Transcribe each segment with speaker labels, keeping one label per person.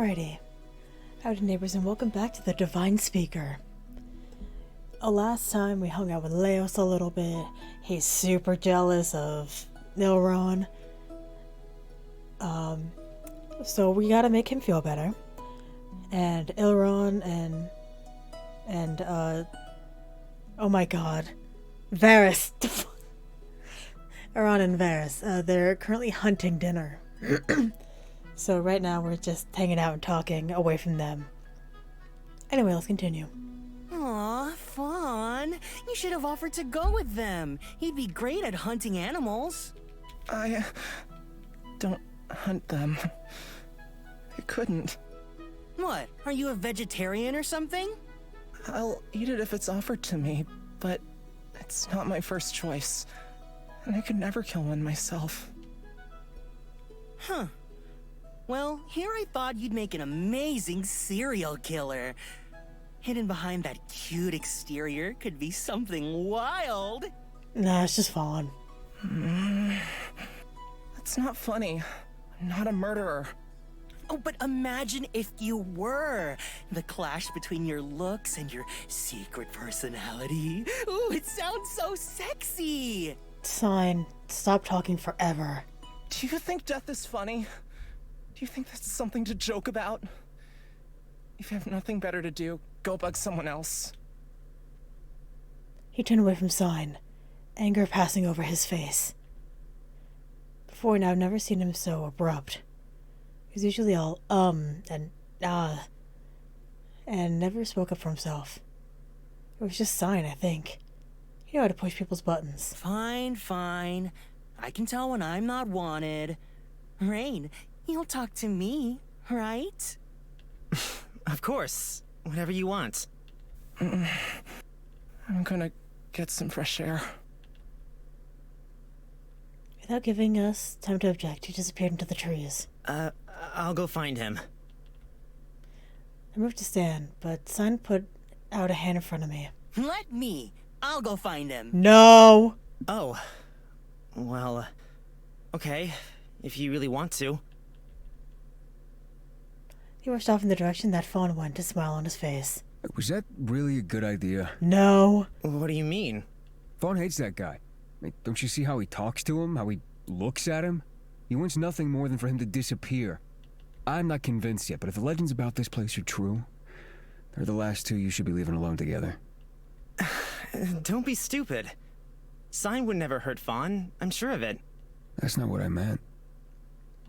Speaker 1: Alrighty. Howdy Neighbors, and welcome back to the Devine Speaker. Last time we hung out with Leos a little bit. He's super jealous of Nilron. So we gotta make him feel better. And Ilron and oh my god. Varys. Ilron and Varys. They're currently hunting dinner. So right now we're just hanging out and talking away from them. Anyway, let's continue.
Speaker 2: Aw, Fawn. You should have offered to go with them. He'd be great at hunting animals.
Speaker 3: I don't hunt them. I couldn't.
Speaker 2: What? Are you a vegetarian or something?
Speaker 3: I'll eat it if it's offered to me, but it's not my first choice. And I could never kill one myself.
Speaker 2: Huh. Well, here I thought you'd make an amazing serial killer. Hidden behind that cute exterior could be something wild.
Speaker 1: Nah, it's just Fawn.
Speaker 3: That's not funny. I'm not a murderer.
Speaker 2: Oh, but imagine if you were. The clash between your looks and your secret personality. Ooh, it sounds so sexy.
Speaker 1: Sign, stop talking forever.
Speaker 3: Do you think death is funny? Do you think that's something to joke about? If you have nothing better to do, go bug someone else.
Speaker 1: He turned away from Sign, anger passing over his face. Before now, I've never seen him so abrupt. He was usually all and and never spoke up for himself. It was just Sign, I think. He knew how to push people's buttons.
Speaker 2: Fine, fine. I can tell when I'm not wanted. Rain, you'll talk to me, right?
Speaker 4: Of course. Whatever you want.
Speaker 3: I'm gonna get some fresh air.
Speaker 1: Without giving us time to object, he disappeared into the trees.
Speaker 4: I'll go find him.
Speaker 1: I moved to stand, but Sign put out a hand in front of me.
Speaker 2: Let me. I'll go find him.
Speaker 1: No!
Speaker 4: Oh. Well, okay. If you really want to.
Speaker 1: He rushed off in the direction that Fawn went, a smile on his face.
Speaker 5: Was that really a good idea?
Speaker 1: No.
Speaker 4: What do you mean?
Speaker 5: Fawn hates that guy. Don't you see how he talks to him? How he looks at him? He wants nothing more than for him to disappear. I'm not convinced yet, but if the legends about this place are true, they're the last two you should be leaving alone together.
Speaker 4: Don't be stupid. Sign would never hurt Fawn. I'm sure of it.
Speaker 5: That's not what I meant.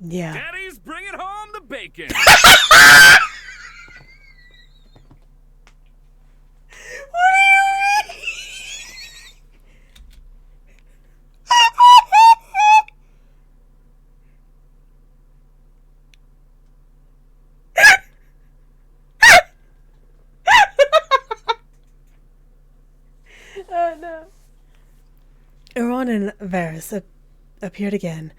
Speaker 1: Yeah.
Speaker 6: Daddy's bringing home the bacon.
Speaker 1: Oh no. Iran and Varys appeared again,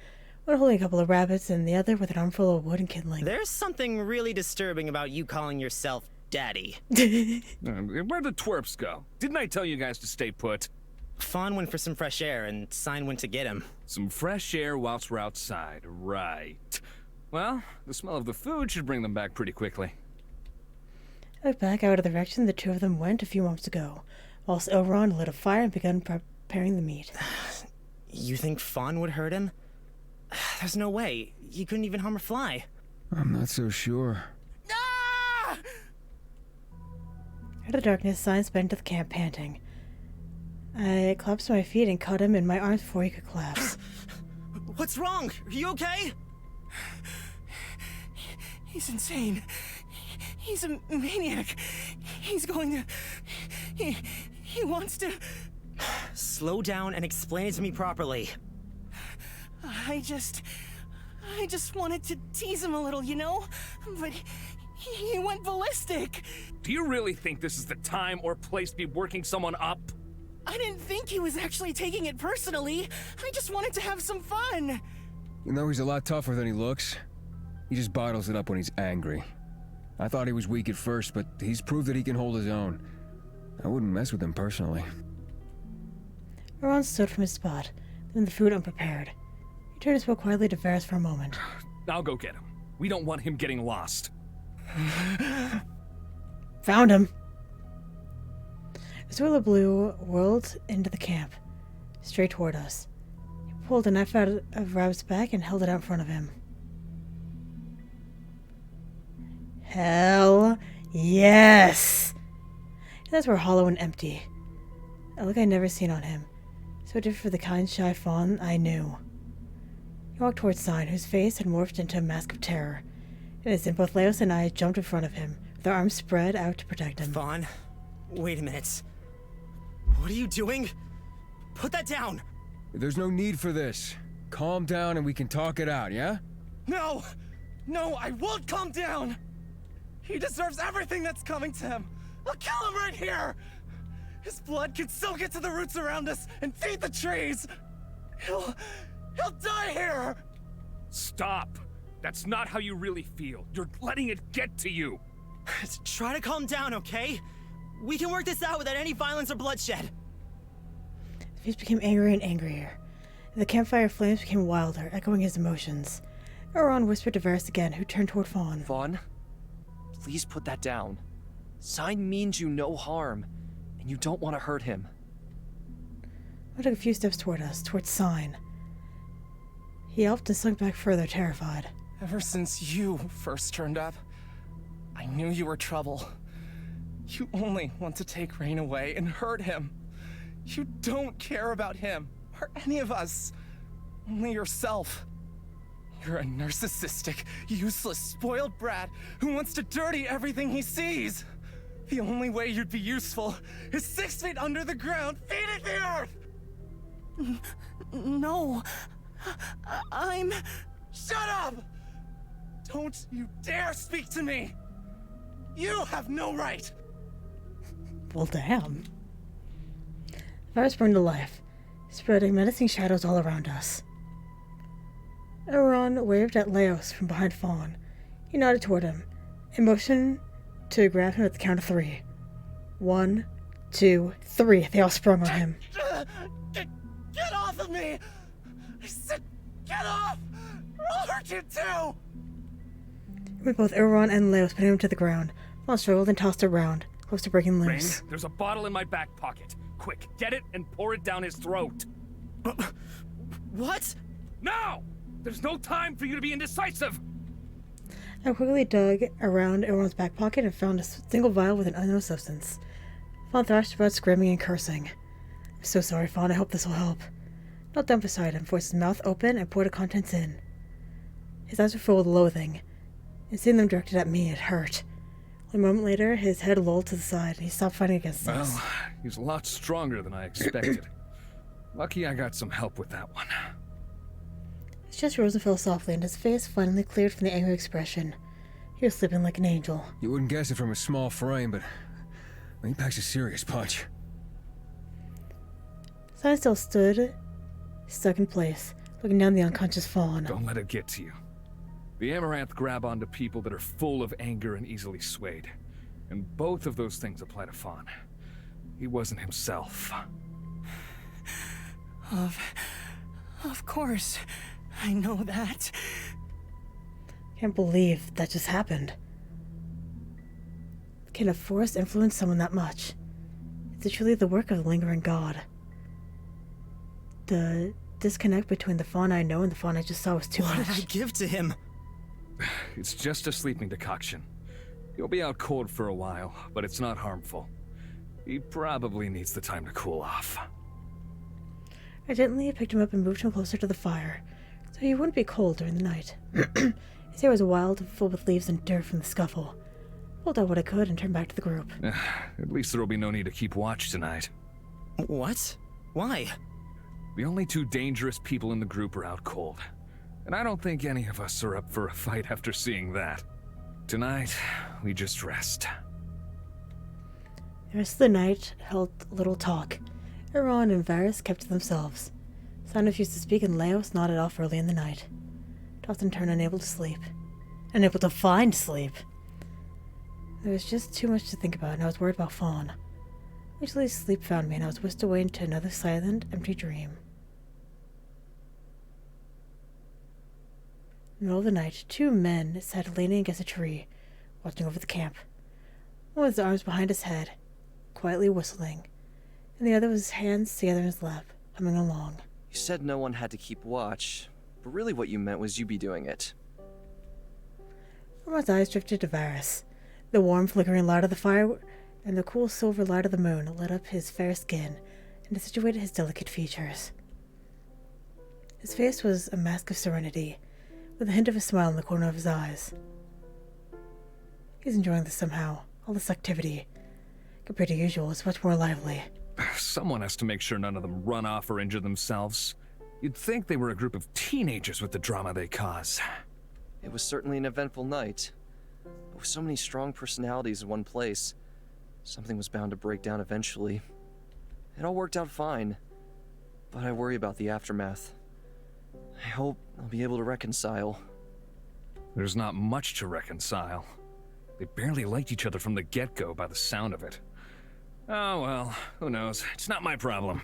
Speaker 1: one holding a couple of rabbits and the other with an armful of wood and kindling.
Speaker 4: There's something really disturbing about you calling yourself Daddy.
Speaker 6: Where'd the twerps go? Didn't I tell you guys to stay put?
Speaker 4: Fawn went for some fresh air, and Sign went to get him.
Speaker 6: Some fresh air whilst we're outside, right. Well, the smell of the food should bring them back pretty quickly.
Speaker 1: I looked back out of the direction the two of them went a few moments ago, whilst Elrond lit a fire and began preparing the meat.
Speaker 4: You think Fawn would hurt him? There's no way. He couldn't even harm a fly.
Speaker 5: I'm not so sure.
Speaker 2: Ah!
Speaker 1: Out of the darkness, Sign sped into the camp, panting. I collapsed to my feet and caught him in my arms before he could collapse.
Speaker 4: What's wrong? Are you okay?
Speaker 2: He's insane. He's a maniac. He's going to... He wants to...
Speaker 4: Slow down and explain it to me properly.
Speaker 2: I just wanted to tease him a little, you know? But he went ballistic.
Speaker 6: Do you really think this is the time or place to be working someone up?
Speaker 2: I didn't think he was actually taking it personally. I just wanted to have some fun.
Speaker 5: You know he's a lot tougher than he looks. He just bottles it up when he's angry. I thought he was weak at first, but he's proved that he can hold his own. I wouldn't mess with him personally.
Speaker 1: Elrond stood from his spot, leaving the food unprepared. He turned and spoke quietly to Varys for a moment.
Speaker 6: I'll go get him. We don't want him getting lost.
Speaker 1: Found him. A swirl of blue whirled into the camp, straight toward us. He pulled a knife out of Rob's back and held it out in front of him. Hell yes! His eyes were hollow and empty, a look I'd never seen on him, so different from the kind, shy Fawn I knew. He walked towards Sign, whose face had morphed into a mask of terror. In an instant, both Leos and I jumped in front of him, with our arms spread out to protect him.
Speaker 4: Fawn, wait a minute. What are you doing? Put that down!
Speaker 5: There's no need for this. Calm down and we can talk it out, yeah?
Speaker 3: No! No, I won't calm down! He deserves everything that's coming to him! I'll kill him right here! His blood can still get to the roots around us and feed the trees! He'll die here!
Speaker 6: Stop! That's not how you really feel. You're letting it get to you.
Speaker 4: Try to calm down, okay? We can work this out without any violence or bloodshed.
Speaker 1: His face became angrier and angrier, and the campfire flames became wilder, echoing his emotions. Elrond whispered to Varys again, who turned toward Fawn.
Speaker 7: Fawn, please put that down. Sign means you no harm, and you don't want to hurt him.
Speaker 1: I took a few steps toward us, towards Sign. He yelped and slunk back further, terrified.
Speaker 3: Ever since you first turned up, I knew you were trouble. You only want to take Rain away and hurt him. You don't care about him, or any of us. Only yourself. You're a narcissistic, useless, spoiled brat who wants to dirty everything he sees. The only way you'd be useful is 6 feet under the ground, feeding the earth!
Speaker 2: No. I'm...
Speaker 3: Shut up! Don't you dare speak to me! You have no right!
Speaker 1: Well, damn. The fires burned to life, spreading menacing shadows all around us. Elrond waved at Leos from behind Fawn. He nodded toward him, and motioned to grab him at the count of 3. 1, 2, 3. They all sprung on him.
Speaker 3: Get off of me! I said, get off! Or I'll hurt you too!
Speaker 1: With both Elrond and Leos put him to the ground, Fawn struggled and tossed around, close to breaking
Speaker 6: Rain,
Speaker 1: loose.
Speaker 6: there's a bottle in my back pocket. Quick, get it and pour it down his throat.
Speaker 4: What?
Speaker 6: Now! There's no time for you to be indecisive!
Speaker 1: I quickly dug around Elrond's back pocket and found a single vial with an unknown substance. Fawn thrashed about, screaming and cursing. I'm so sorry, Fawn. I hope this will help. Knelt down beside him, forced his mouth open, and poured the contents in. His eyes were full of loathing, and seeing them directed at me, it hurt. A moment later, his head lolled to the side, and he stopped fighting against us.
Speaker 6: Well, he's a lot stronger than I expected. Lucky I got some help with that one.
Speaker 1: His chest rose and fell softly, and his face finally cleared from the angry expression. He was sleeping like an angel.
Speaker 5: You wouldn't guess it from a small frame, but he packs a serious punch.
Speaker 1: Sign still stood, stuck in place, looking down the unconscious Fawn.
Speaker 6: Don't let it get to you. The Amaranth grab onto people that are full of anger and easily swayed. And both of those things apply to Fawn. He wasn't himself.
Speaker 2: Of course. I know that.
Speaker 1: Can't believe that just happened. Can a force influence someone that much? Is it truly the work of the lingering god? The disconnect between the Fawn I know and the Fawn I just saw was too
Speaker 4: What did I
Speaker 1: much.
Speaker 4: give to him?
Speaker 6: It's just a sleeping decoction. He'll be out cold for a while, but it's not harmful. He probably needs the time to cool off.
Speaker 1: I gently picked him up and moved him closer to the fire, so he wouldn't be cold during the night. His hair was wild and full with leaves and dirt from the scuffle. Pulled out what I could and turned back to the group.
Speaker 6: At least there'll be no need to keep watch tonight.
Speaker 4: What? Why?
Speaker 6: The only 2 dangerous people in the group are out cold. And I don't think any of us are up for a fight after seeing that. Tonight, we just rest.
Speaker 1: The rest of the night held little talk. Elrond and Varys kept to themselves. Sign refused to speak and Leos nodded off early in the night. Tossed and turned, unable to sleep. Unable to find sleep. There was just too much to think about, and I was worried about Fawn. Eventually sleep found me, and I was whisked away into another silent, empty dream. In the middle of the night, 2 men sat leaning against a tree, watching over the camp. One with his arms behind his head, quietly whistling, and the other with his hands together in his lap, humming along.
Speaker 7: You said no one had to keep watch, but really what you meant was you be doing it.
Speaker 1: Ron's eyes drifted to Varys. The warm, flickering light of the fire and the cool silver light of the moon lit up his fair skin and accentuated his delicate features. His face was a mask of serenity, with a hint of a smile in the corner of his eyes. He's enjoying this somehow. All this activity, compared to usual, is much more lively.
Speaker 6: Someone has to make sure none of them run off or injure themselves. You'd think they were a group of teenagers with the drama they cause.
Speaker 7: It was certainly an eventful night. But with so many strong personalities in one place, something was bound to break down eventually. It all worked out fine, but I worry about the aftermath. I hope I'll be able to reconcile.
Speaker 6: There's not much to reconcile. They barely liked each other from the get-go by the sound of it. Oh well, who knows? It's not my problem.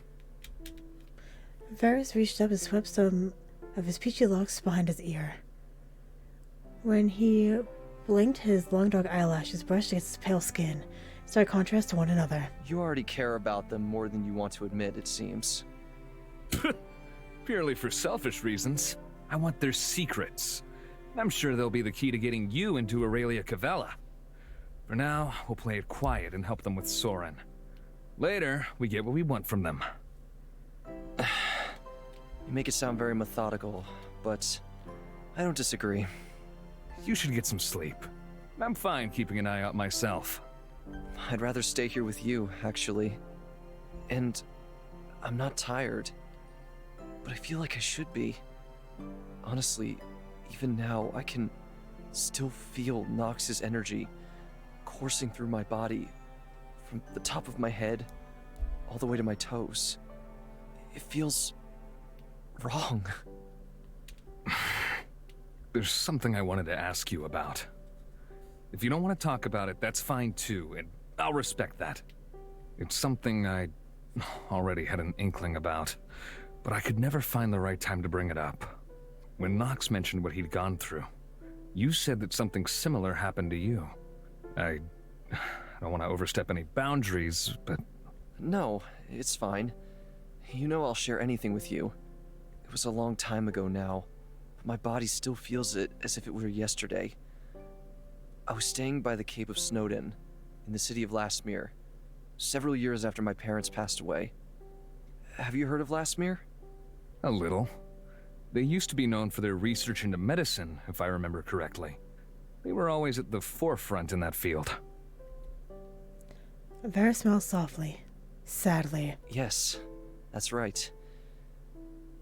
Speaker 1: Varys reached up and swept some of his peachy locks behind his ear. When he blinked, his long dark eyelashes brushed against his pale skin, stark contrast to one another.
Speaker 7: You already care about them more than you want to admit, it seems.
Speaker 6: Purely for selfish reasons. I want their secrets. I'm sure they'll be the key to getting you into Aurelia Cavella. For now, we'll play it quiet and help them with Soren. Later, we get what we want from them.
Speaker 7: You make it sound very methodical, but I don't disagree.
Speaker 6: You should get some sleep. I'm fine keeping an eye out myself.
Speaker 7: I'd rather stay here with you, actually. And I'm not tired, but I feel like I should be. Honestly, even now, I can still feel Nox's energy coursing through my body, from the top of my head all the way to my toes. It feels wrong.
Speaker 6: There's something I wanted to ask you about. If you don't want to talk about it, that's fine too, and I'll respect that. It's something I already had an inkling about, but I could never find the right time to bring it up. When Nox mentioned what he'd gone through, you said that something similar happened to you. I don't want to overstep any boundaries, but...
Speaker 7: No, it's fine. You know I'll share anything with you. It was a long time ago now, but my body still feels it as if it were yesterday. I was staying by the Cape of Snowdon, in the city of Lasmere, several years after my parents passed away. Have you heard of Lasmere?
Speaker 6: A little. They used to be known for their research into medicine, if I remember correctly. They were always at the forefront in that field.
Speaker 1: Varys smiled softly, sadly.
Speaker 7: Yes, that's right.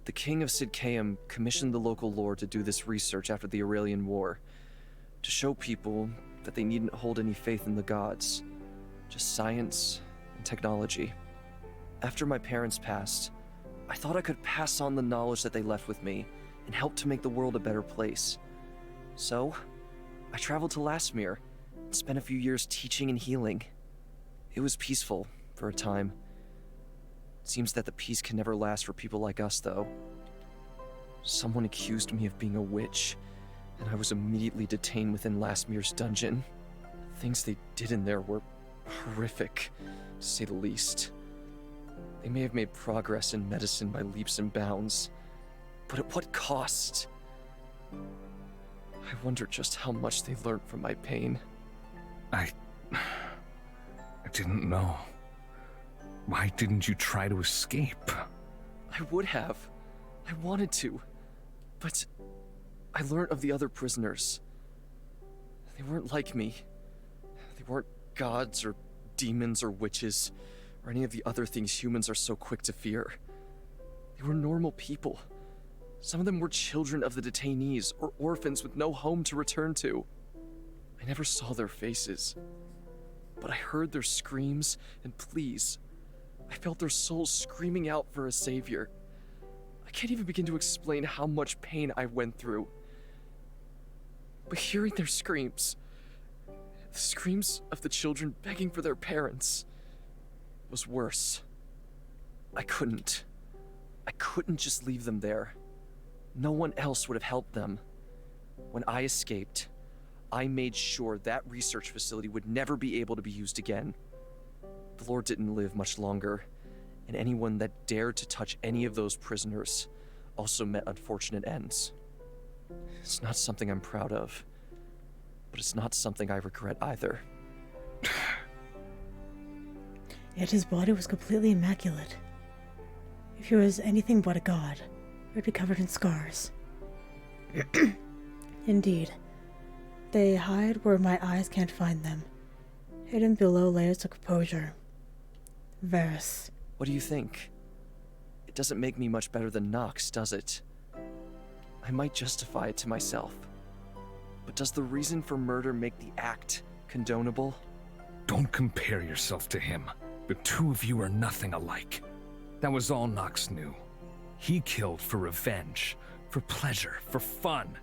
Speaker 7: The king of Sidcaeum commissioned the local lord to do this research after the Aurelian War, to show people that they needn't hold any faith in the gods, just science and technology. After my parents passed, I thought I could pass on the knowledge that they left with me and help to make the world a better place. So, I traveled to Lasmere and spent a few years teaching and healing. It was peaceful for a time. It seems that the peace can never last for people like us, though. Someone accused me of being a witch, and I was immediately detained within Lasmere's dungeon. Things they did in there were horrific, to say the least. They may have made progress in medicine by leaps and bounds, but at what cost? I wonder just how much they learned from my pain.
Speaker 6: I didn't know. Why didn't you try to escape?
Speaker 7: I would have. I wanted to. But I learned of the other prisoners. They weren't like me. They weren't gods or demons or witches or any of the other things humans are so quick to fear. They were normal people. Some of them were children of the detainees or orphans with no home to return to. I never saw their faces, but I heard their screams and pleas. I felt their souls screaming out for a savior. I can't even begin to explain how much pain I went through. But hearing their screams, the screams of the children begging for their parents, was worse. I couldn't just leave them there. No one else would have helped them. When I escaped, I made sure that research facility would never be able to be used again. The Lord didn't live much longer, and anyone that dared to touch any of those prisoners also met unfortunate ends. It's not something I'm proud of, but it's not something I regret either.
Speaker 1: Yet his body was completely immaculate. If he was anything but a god, he would be covered in scars. Indeed, they hide where my eyes can't find them, hidden below layers of composure. Varys.
Speaker 7: What do you think? It doesn't make me much better than Nox, does it? I might justify it to myself. But does the reason for murder make the act condonable?
Speaker 6: Don't compare yourself to him. The two of you are nothing alike. That was all Nox knew. He killed for revenge, for pleasure, for fun.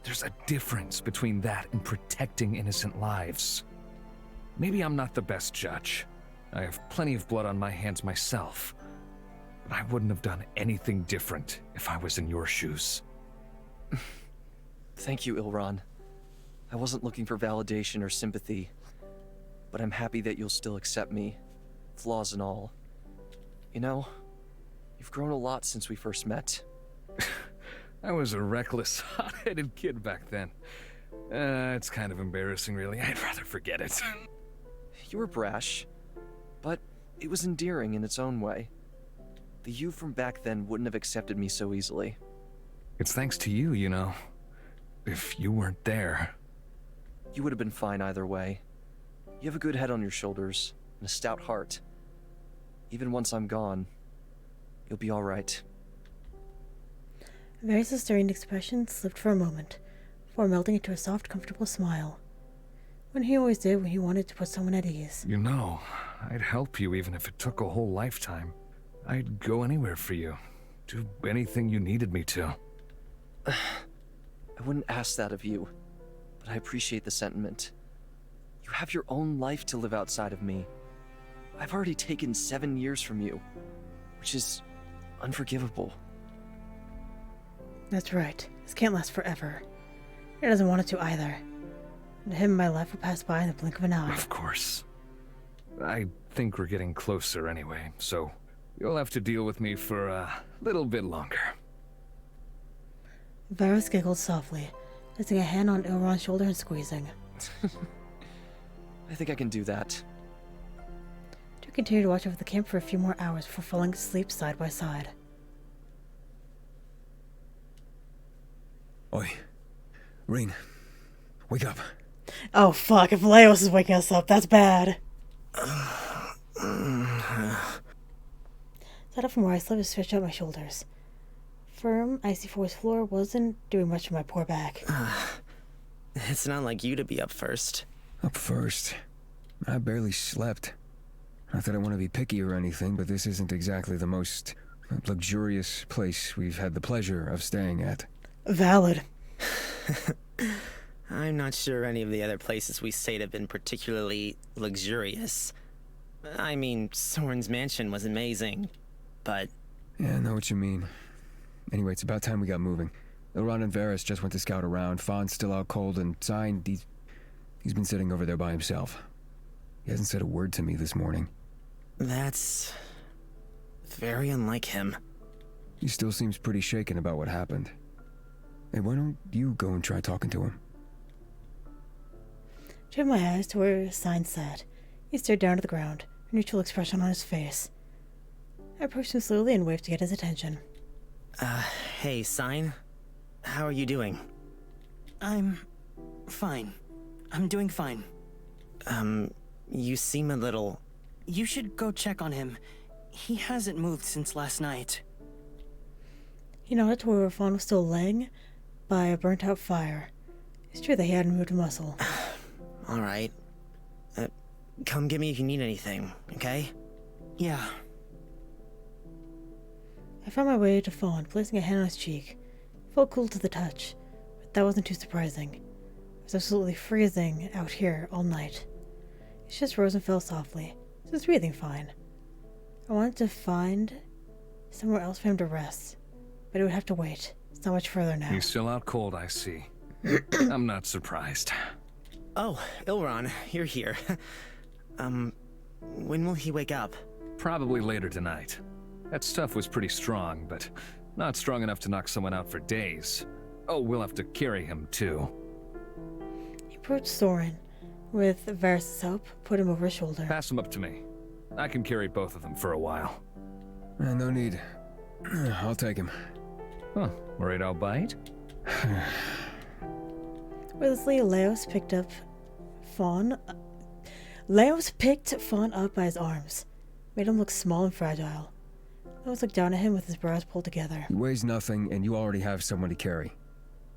Speaker 6: There's a difference between that and protecting innocent lives. Maybe I'm not the best judge. I have plenty of blood on my hands myself. But I wouldn't have done anything different if I was in your shoes.
Speaker 7: Thank you, Ilron. I wasn't looking for validation or sympathy, but I'm happy that you'll still accept me, flaws and all. You know, you've grown a lot since we first met.
Speaker 6: I was a reckless, hot-headed kid back then. It's kind of embarrassing, really. I'd rather forget it.
Speaker 7: You were brash, but it was endearing in its own way. The you from back then wouldn't have accepted me so easily.
Speaker 6: It's thanks to you, you know. If you weren't there...
Speaker 7: You would have been fine either way. You have a good head on your shoulders, and a stout heart. Even once I'm gone, you'll be alright.
Speaker 1: Varys' stirring expression slipped for a moment, before melting into a soft, comfortable smile. When he always did when he wanted to put someone at ease.
Speaker 6: You know, I'd help you even if it took a whole lifetime. I'd go anywhere for you. Do anything you needed me to.
Speaker 7: I wouldn't ask that of you, but I appreciate the sentiment. You have your own life to live outside of me. I've already taken 7 years from you, which is unforgivable.
Speaker 1: That's right. This can't last forever. He doesn't want it to either. And to him, my life will pass by in the blink of an eye.
Speaker 6: Of course. I think we're getting closer anyway, so you'll have to deal with me for a little bit longer.
Speaker 1: Varys giggled softly, placing a hand on Ilron's shoulder and squeezing.
Speaker 7: I think I can do that.
Speaker 1: To continue to watch over the camp for a few more hours before falling asleep side by side.
Speaker 5: Oi. Rain. Wake up.
Speaker 1: Oh fuck, if Leos is waking us up, that's bad. Sat up from where I slept and stretched out my shoulders. Firm, icy forest floor wasn't doing much for my poor back.
Speaker 4: It's not like you to be up first.
Speaker 5: Up first. I barely slept. Not that I want to be picky or anything, but this isn't exactly the most luxurious place we've had the pleasure of staying at.
Speaker 1: Valid.
Speaker 4: I'm not sure any of the other places we stayed have been particularly luxurious. I mean, Soren's mansion was amazing, but...
Speaker 5: Yeah, I know what you mean. Anyway, it's about time we got moving. Ilron and Varys just went to scout around. Fawn's still out cold, and Sign, he's been sitting over there by himself. He hasn't said a word to me this morning.
Speaker 4: That's... very unlike him.
Speaker 5: He still seems pretty shaken about what happened. Hey, why don't you go and try talking to him?
Speaker 1: Turned my eyes to where Sign sat. He stared down at the ground, a neutral expression on his face. I approached him slowly and waved to get his attention.
Speaker 4: Hey, Sign. How are you doing?
Speaker 2: I'm fine. I'm doing fine.
Speaker 4: You seem a little...
Speaker 2: You should go check on him. He hasn't moved since last night.
Speaker 1: He nodded to where Fawn was still laying by a burnt-out fire. It's true that he hadn't moved a muscle.
Speaker 4: Alright. Come get me if you need anything, okay?
Speaker 2: Yeah.
Speaker 1: I found my way to Fawn, placing a hand on his cheek. It felt cool to the touch, but that wasn't too surprising. It was absolutely freezing out here all night. His chest rose and fell softly, so he was breathing fine. I wanted to find somewhere else for him to rest, but it would have to wait. It's not much further now.
Speaker 6: He's still out cold, I see. I'm not surprised.
Speaker 4: Oh, Ilron, you're here. When will he wake up?
Speaker 6: Probably later tonight. That stuff was pretty strong, but not strong enough to knock someone out for days. Oh, we'll have to carry him, too.
Speaker 1: He approached Soren. With Varys' help, put him over his shoulder.
Speaker 6: Pass him up to me. I can carry both of them for a while.
Speaker 5: No need. I'll take him.
Speaker 6: Huh, worried I'll bite?
Speaker 1: Wordlessly, Leos picked Fawn up by his arms, made him look small and fragile. Leos looked down at him with his brows pulled together.
Speaker 5: He weighs nothing, and you already have someone to carry.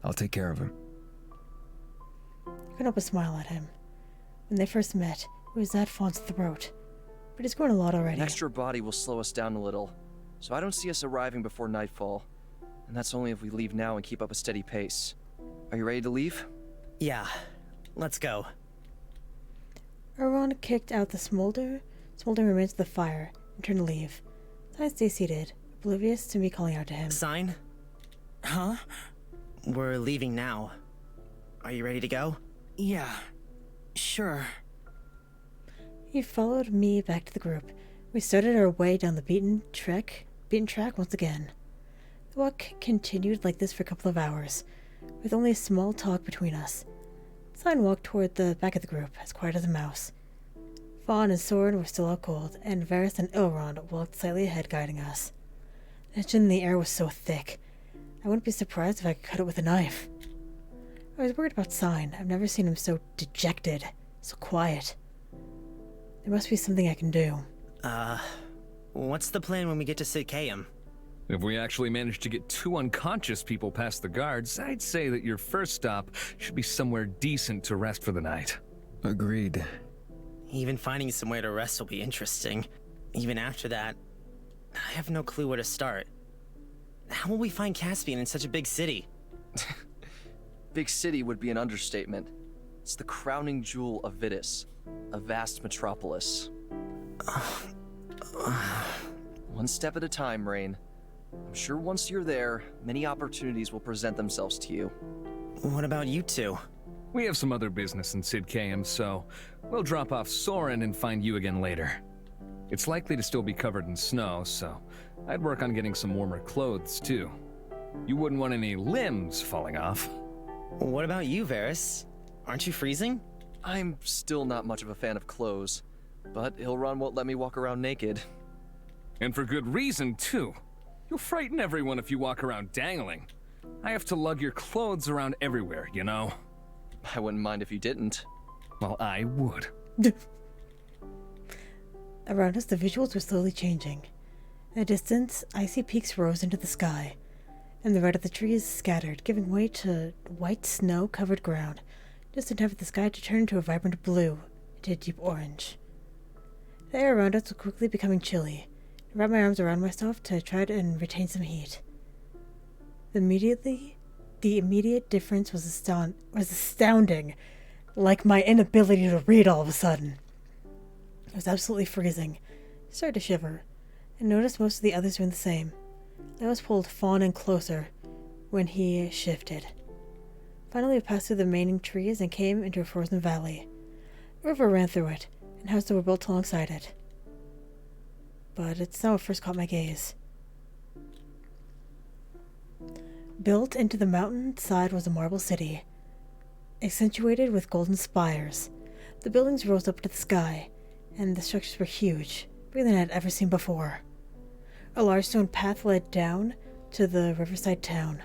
Speaker 5: I'll take care of him.
Speaker 1: I couldn't help but smile at him. When they first met, it was at Fawn's throat, but he's grown a lot already.
Speaker 7: An extra body will slow us down a little, so I don't see us arriving before nightfall. And that's only if we leave now and keep up a steady pace. Are you ready to leave?
Speaker 4: Yeah, let's go.
Speaker 1: Elrond kicked out the smoldering remains of the fire and turned to leave. I stayed seated, oblivious to me calling out to him.
Speaker 4: Sign?
Speaker 2: Huh?
Speaker 4: We're leaving now. Are you ready to go?
Speaker 2: Yeah, sure.
Speaker 1: He followed me back to the group. We started our way down the beaten track once again. The walk continued like this for a couple of hours, with only a small talk between us. Sign walked toward the back of the group, as quiet as a mouse. Fawn and Soren were still out cold, and Varys and Elrond walked slightly ahead, guiding us. The tension in the air was so thick, I wouldn't be surprised if I could cut it with a knife. I was worried about Sign. I've never seen him so dejected, so quiet. There must be something I can do.
Speaker 4: What's the plan when we get to Sid Caem?
Speaker 6: If we actually manage to get 2 unconscious people past the guards, I'd say that your first stop should be somewhere decent to rest for the night.
Speaker 5: Agreed.
Speaker 4: Even finding somewhere to rest will be interesting. Even after that, I have no clue where to start. How will we find Caspian in such a big city?
Speaker 7: Big city would be an understatement. It's the crowning jewel of Vidus, a vast metropolis. One step at a time, Rain. I'm sure once you're there, many opportunities will present themselves to you.
Speaker 4: What about you two?
Speaker 6: We have some other business in Sid Caem, so we'll drop off Soren and find you again later. It's likely to still be covered in snow, so I'd work on getting some warmer clothes, too. You wouldn't want any limbs falling off.
Speaker 4: What about you, Varys? Aren't you freezing?
Speaker 7: I'm still not much of a fan of clothes, but Ilron won't let me walk around naked.
Speaker 6: And for good reason, too. You'll frighten everyone if you walk around dangling. I have to lug your clothes around everywhere, you know?
Speaker 7: I wouldn't mind if you didn't.
Speaker 6: Well, I would.
Speaker 1: Around us, the visuals were slowly changing. In the distance, icy peaks rose into the sky, and the red of the trees scattered, giving way to white snow-covered ground, just in time for the sky to turn into a vibrant blue, into a deep orange. The air around us was quickly becoming chilly. I wrapped my arms around myself to try and retain some heat. The immediate difference was astounding, like my inability to read all of a sudden. It was absolutely freezing. I started to shiver, and noticed most of the others doing the same. Leos pulled Fawn in closer when he shifted. Finally, we passed through the remaining trees and came into a frozen valley. A river ran through it, and houses were built alongside it. But it's now what first caught my gaze. Built into the mountainside was a marble city, accentuated with golden spires. The buildings rose up to the sky, and the structures were huge, bigger than I had ever seen before. A large stone path led down to the riverside town,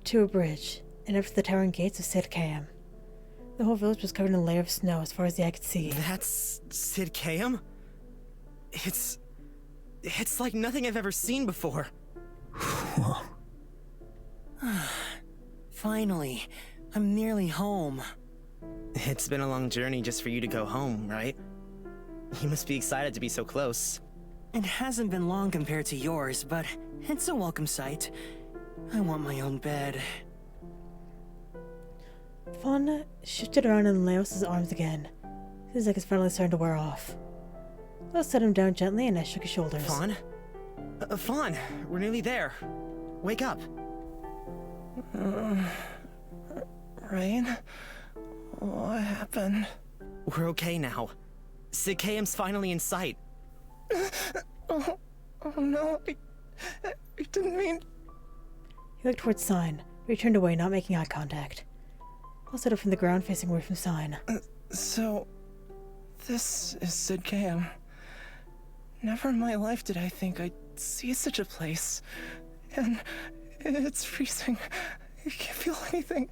Speaker 1: to a bridge, and up to the towering gates of Sid Caem. The whole village was covered in a layer of snow as far as the eye could see.
Speaker 4: That's Sid Caem? It's like nothing I've ever seen before.
Speaker 2: Finally, I'm nearly home.
Speaker 4: It's been a long journey just for you to go home, right? You must be excited to be so close.
Speaker 2: It hasn't been long compared to yours, but it's a welcome sight. I want my own bed.
Speaker 1: Fawn shifted around in Leos' arms again. Seems like it's finally starting to wear off. Leos set him down gently and I shook his shoulders.
Speaker 4: Fawn? Fawn, we're nearly there. Wake up.
Speaker 3: Rain? What happened?
Speaker 4: We're okay now. Sid KM's finally in sight.
Speaker 3: Oh no, I didn't mean...
Speaker 1: He looked towards Sign, but he turned away, not making eye contact. Paul stood up from the ground, facing away from Sign.
Speaker 3: So, this is Sid KM. Never in my life did I think I'd see such a place. And it's freezing. I can't feel anything.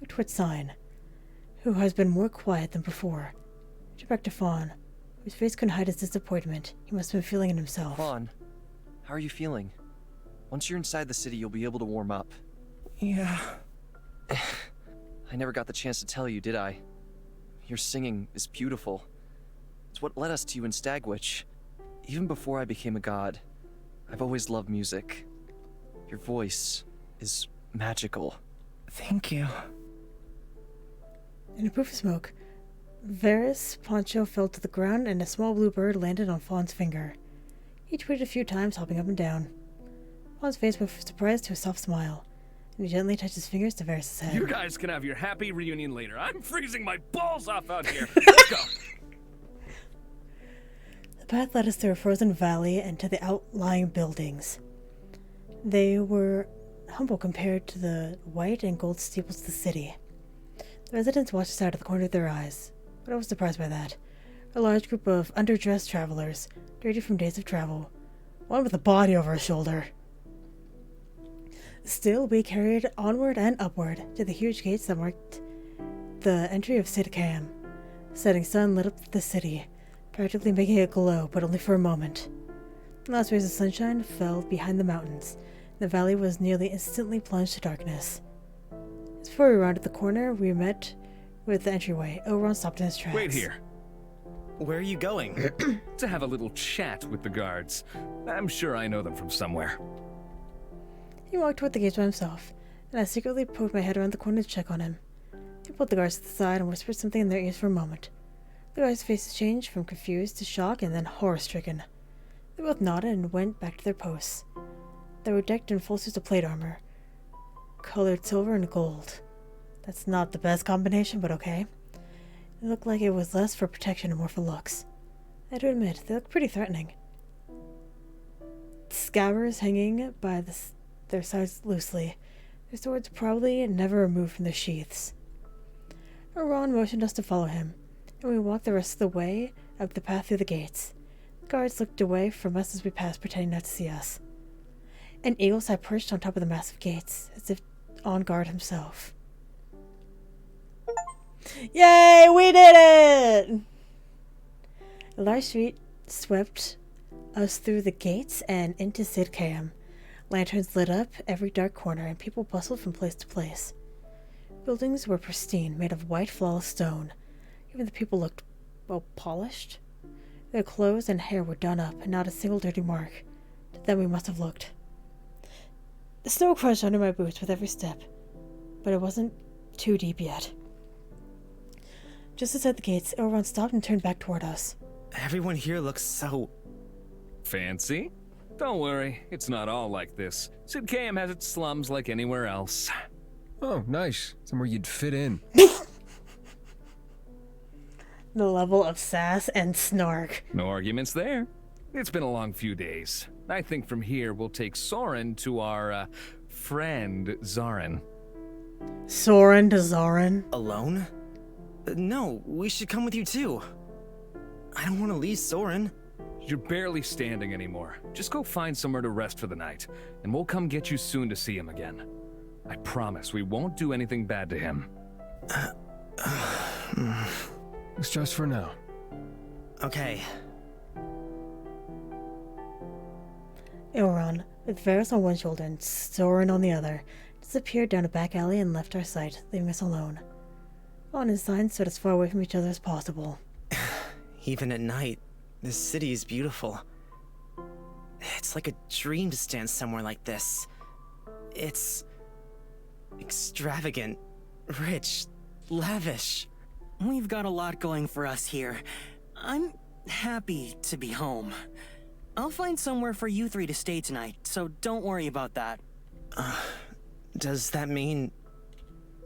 Speaker 1: Looked towards Sign, who has been more quiet than before. Turned back to Fawn, whose face couldn't hide his disappointment. He must have been feeling it himself.
Speaker 7: Fawn, how are you feeling? Once you're inside the city, you'll be able to warm up.
Speaker 3: Yeah.
Speaker 7: I never got the chance to tell you, did I? Your singing is beautiful. It's what led us to you in Stagwitch. Even before I became a god, I've always loved music. Your voice is magical.
Speaker 3: Thank you.
Speaker 1: In a puff of smoke, Varys' poncho fell to the ground and a small blue bird landed on Fawn's finger. He tweeted a few times, hopping up and down. Fawn's face went from surprise to a soft smile, and he gently touched his fingers to Varys' head.
Speaker 6: You guys can have your happy reunion later. I'm freezing my balls off out here. Let's go.
Speaker 1: The path led us through a frozen valley and to the outlying buildings. They were humble compared to the white and gold steeples of the city. The residents watched us out of the corner of their eyes, but I was surprised by that. A large group of underdressed travelers, dirty from days of travel, one with a body over his shoulder. Still, we carried onward and upward to the huge gates that marked the entry of Sid KM. The setting sun lit up the city, practically making it glow, but only for a moment. The last rays of sunshine fell behind the mountains. The valley was nearly instantly plunged to darkness. Just before we rounded the corner, we met with the entryway. Elrond stopped in his tracks.
Speaker 6: Wait here.
Speaker 4: Where are you going?
Speaker 6: To have a little chat with the guards. I'm sure I know them from somewhere.
Speaker 1: He walked toward the gates by himself, and I secretly poked my head around the corner to check on him. He pulled the guards to the side and whispered something in their ears for a moment. The guards' faces changed from confused to shocked and then horror-stricken. They both nodded and went back to their posts. They were decked in full suits of plate armor, colored silver and gold. That's not the best combination, but okay. It looked like it was less for protection and more for looks. I had to admit, they looked pretty threatening. Scabbards hanging by their sides loosely, their swords probably never removed from their sheaths. Elrond motioned us to follow him, and we walked the rest of the way up the path through the gates. The guards looked away from us as we passed, pretending not to see us. An eagle sat perched on top of the massive gates, as if on guard himself. Yay! We did it! A large street swept us through the gates and into Sid KM. Lanterns lit up every dark corner, and people bustled from place to place. Buildings were pristine, made of white, flawless stone. Even the people looked, well, polished. Their clothes and hair were done up, and not a single dirty mark. To them we must have looked. The snow crunched under my boots with every step, but it wasn't too deep yet. Just outside the gates, Elrond stopped and turned back toward us.
Speaker 4: Everyone here looks so...
Speaker 6: Fancy? Don't worry, it's not all like this. Sid KM has its slums like anywhere else.
Speaker 5: Oh, nice. Somewhere you'd fit in.
Speaker 1: The level of sass and snark.
Speaker 6: No arguments there. It's been a long few days. I think from here we'll take Soren to our, friend Zarin.
Speaker 1: Soren to Zarin?
Speaker 4: Alone? No, we should come with you too. I don't want to leave Soren.
Speaker 6: You're barely standing anymore. Just go find somewhere to rest for the night, and we'll come get you soon to see him again. I promise we won't do anything bad to him.
Speaker 5: It's just for now.
Speaker 4: Okay.
Speaker 1: Elrond, with Varys on one shoulder and Soren on the other, disappeared down a back alley and left our sight, leaving us alone. Fawn and Sign stood as far away from each other as possible.
Speaker 4: Even at night, this city is beautiful. It's like a dream to stand somewhere like this. It's... extravagant, rich, lavish.
Speaker 2: We've got a lot going for us here. I'm happy to be home. I'll find somewhere for you three to stay tonight, so don't worry about that.
Speaker 4: Does that mean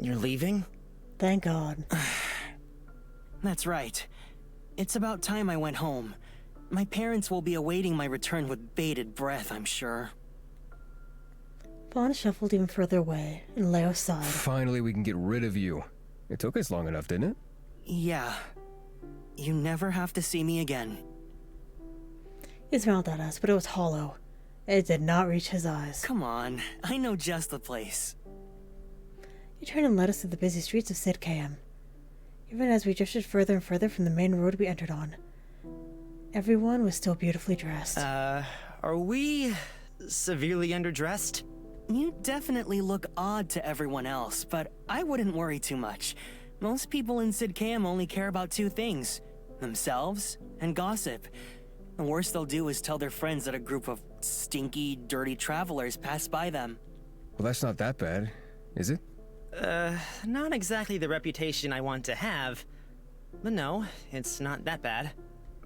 Speaker 4: you're leaving?
Speaker 1: Thank God.
Speaker 2: That's right. It's about time I went home. My parents will be awaiting my return with bated breath, I'm sure.
Speaker 1: Fawn shuffled even further away, and Leo sighed.
Speaker 5: Finally, we can get rid of you. It took us long enough, didn't it?
Speaker 2: Yeah. You never have to see me again.
Speaker 1: He smiled at us, but it was hollow. It did not reach his eyes.
Speaker 2: Come on, I know just the place.
Speaker 1: He turned and led us through the busy streets of Sid KM. Even as we drifted further and further from the main road we entered on, everyone was still beautifully dressed.
Speaker 4: Are we severely underdressed?
Speaker 2: You definitely look odd to everyone else, but I wouldn't worry too much. Most people in Sid KM only care about two things: themselves and gossip. The worst they'll do is tell their friends that a group of stinky, dirty travelers passed by them.
Speaker 5: Well, that's not that bad, is it?
Speaker 4: Not exactly the reputation I want to have. But no, it's not that bad.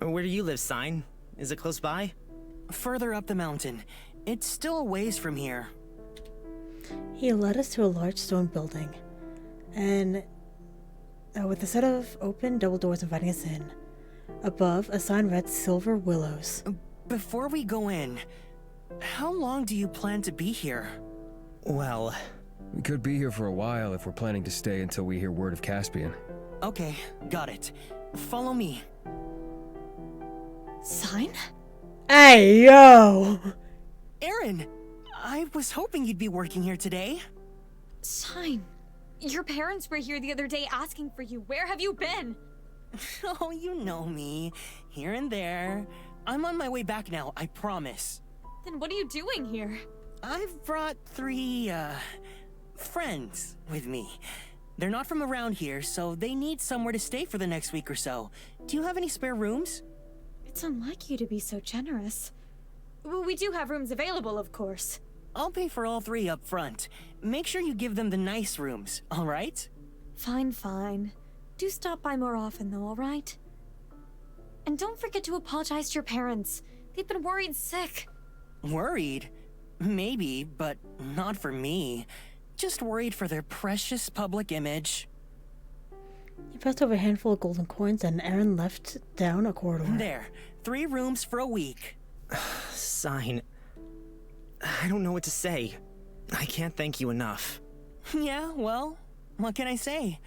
Speaker 4: Where do you live, Sign? Is it close by?
Speaker 2: Further up the mountain. It's still a ways from here.
Speaker 1: He led us to a large stone building, and with a set of open double doors inviting us in. Above, a sign read Silver Willows.
Speaker 2: Before we go in, how long do you plan to be here?
Speaker 4: Well,
Speaker 5: We could be here for a while if we're planning to stay until we hear word of Caspian.
Speaker 2: Okay, got it. Follow me.
Speaker 1: Sign? Hey, yo!
Speaker 2: Aaron! I was hoping you'd be working here today.
Speaker 8: Sign. Your parents were here the other day asking for you. Where have you been?
Speaker 2: Oh, you know me. Here and there. I'm on my way back now, I promise.
Speaker 8: Then what are you doing here?
Speaker 2: I've brought 3, friends with me. They're not from around here, so they need somewhere to stay for the next week or so. Do you have any spare rooms?
Speaker 8: It's unlike you to be so generous. Well, we do have rooms available, of course.
Speaker 2: I'll pay for all 3 up front. Make sure you give them the nice rooms, all right?
Speaker 8: Fine, fine. Do stop by more often, though, all right? And don't forget to apologize to your parents. They've been worried sick.
Speaker 2: Worried? Maybe, but not for me. Just worried for their precious public image.
Speaker 1: He passed over a handful of golden coins and Aaron left down a corridor.
Speaker 2: There, 3 rooms for a week.
Speaker 4: Sign. I don't know what to say. I can't thank you enough.
Speaker 2: Yeah, well, what can I say?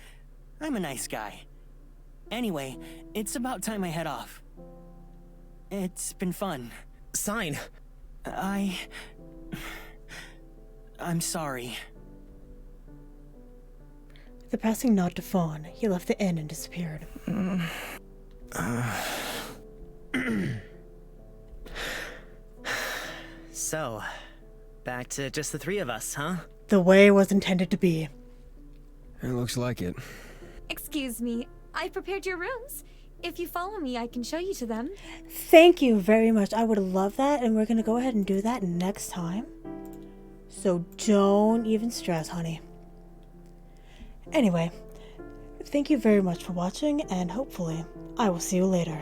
Speaker 2: I'm a nice guy. Anyway, it's about time I head off. It's been fun.
Speaker 4: Sign.
Speaker 2: I'm sorry.
Speaker 1: With a passing nod to Fawn, he left the inn and disappeared.
Speaker 4: So, back to just the 3 of us, huh?
Speaker 1: The way it was intended to be.
Speaker 5: It looks like it.
Speaker 8: Excuse me, I've prepared your rooms. If you follow me, I can show you to them.
Speaker 1: Thank you very much. I would love that, and we're going to go ahead and do that next time. So don't even stress, honey. Anyway, thank you very much for watching, and hopefully I will see you later.